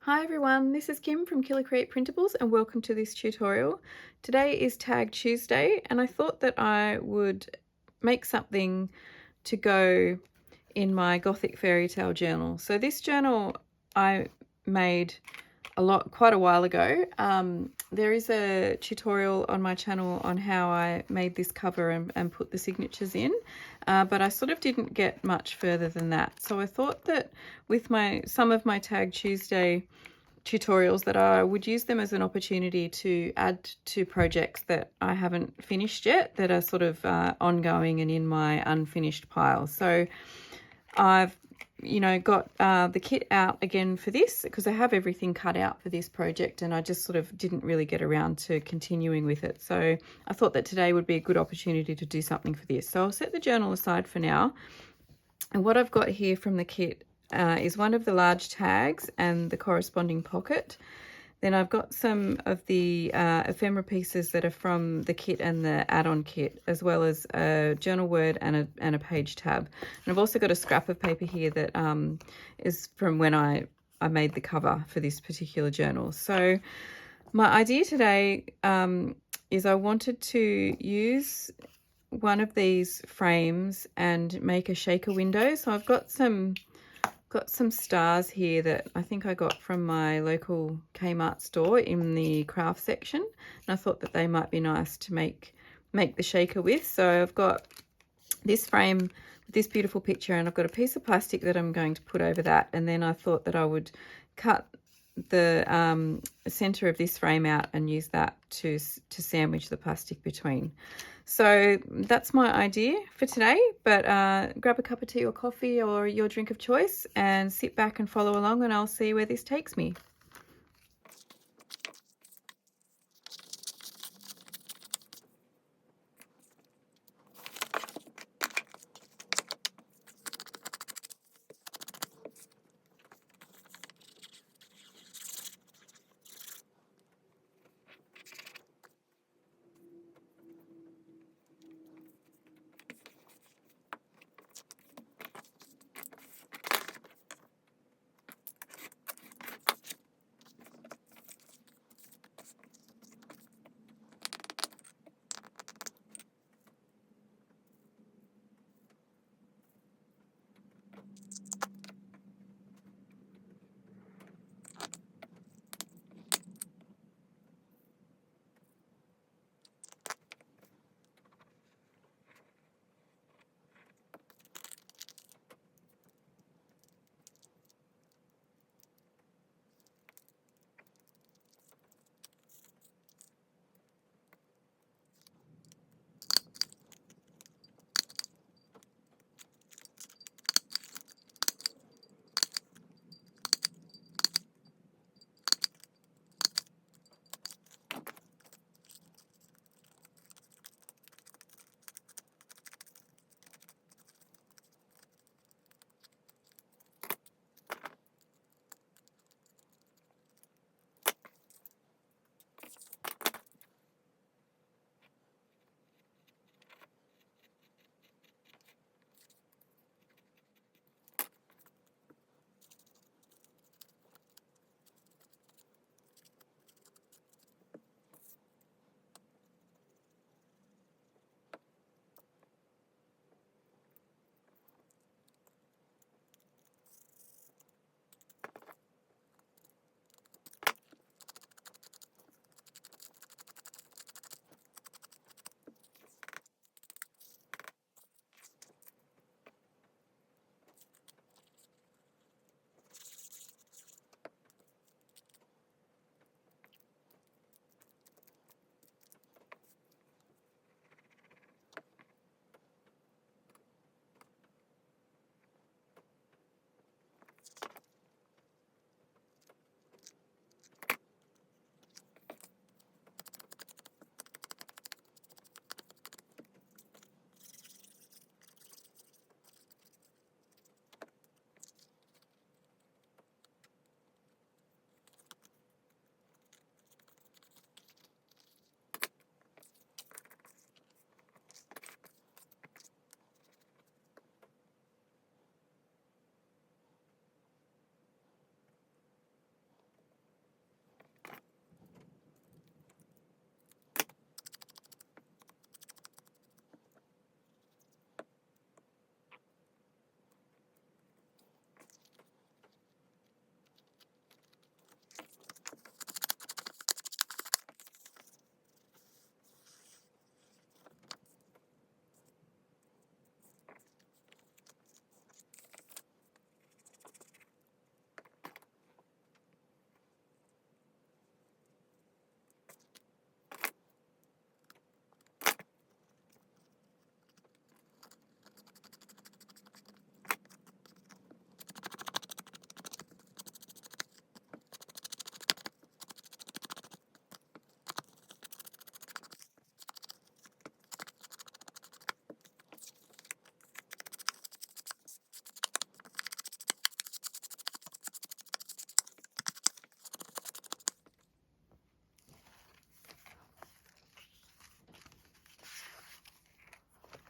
Hi everyone, this is Kim from KILA Printables and welcome to this tutorial. Today is Tag Tuesday and I thought that I would make something to go in my Gothic Fairy Tale journal. So this journal I made quite a while ago. There is a tutorial on my channel on how I made this cover and put the signatures in, but I sort of didn't get much further than that. So I thought that with some of my Tag Tuesday tutorials that I would use them as an opportunity to add to projects that I haven't finished yet, that are sort of ongoing and in my unfinished pile. So I've got the kit out again for this because I have everything cut out for this project and I just sort of didn't really get around to continuing with it. So I thought that today would be a good opportunity to do something for this. So I'll set the journal aside for now. And what I've got here from the kit is one of the large tags and the corresponding pocket. Then I've got some of the ephemera pieces that are from the kit and the add-on kit, as well as a journal word and a page tab. And I've also got a scrap of paper here that is from when I made the cover for this particular journal. So my idea today is I wanted to use one of these frames and make a shaker window. So I've got some stars here that I think I got from my local Kmart store in the craft section, and I thought that they might be nice to make the shaker with. So I've got this frame with this beautiful picture, and I've got a piece of plastic that I'm going to put over that, and then I thought that I would cut the center of this frame out and use that to sandwich the plastic between. So that's my idea for today, but grab a cup of tea or coffee or your drink of choice and sit back and follow along, and I'll see where this takes me.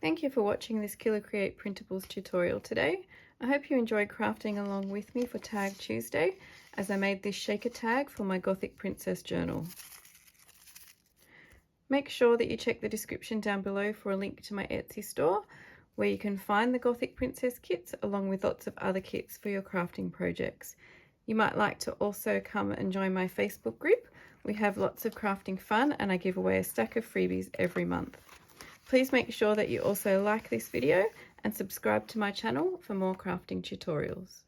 Thank you for watching this KILA Create Printables tutorial today. I hope you enjoyed crafting along with me for Tag Tuesday as I made this shaker tag for my Gothic Princess journal. Make sure that you check the description down below for a link to my Etsy store where you can find the Gothic Princess kits along with lots of other kits for your crafting projects. You might like to also come and join my Facebook group. We have lots of crafting fun and I give away a stack of freebies every month. Please make sure that you also like this video and subscribe to my channel for more crafting tutorials.